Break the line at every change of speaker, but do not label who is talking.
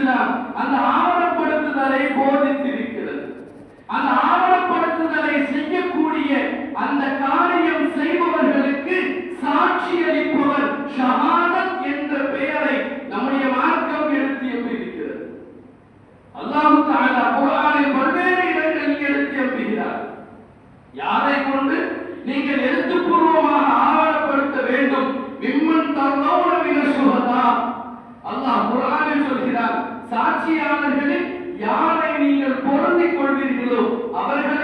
இஸ்லாம் அந்த ஆவணப்படுத்துதலை போதித்திருக்கிறது. அந்த ஆவணப்படுத்துதலை செய்யக்கூடிய அந்த காரியம் செய்பவர்களுக்கு சாட்சி அளிப்பவர் ஷஹாதத் என்ற பெயரை நம்முடைய மார்க்கம் எடுத்து எம்பியிருக்கிறது. அல்லாஹ் தஆலா குர்ஆனில் பல்வேறு இடங்களில் எடுத்து எம்புகிறார். யாரை கொண்டு நீங்கள் எழுத்துப்பூர்வமாக ஆவணப்படுத்த வேண்டும்? மிம்மன் தர்லௌன மின ஷுஹதா. அல்லாஹ் குர்ஆனில் சொல்கிறார், சாட்சியாளர்களில் யாரை நீங்கள் பொருந்திக் கொள்வீர்களோ அவர்கள்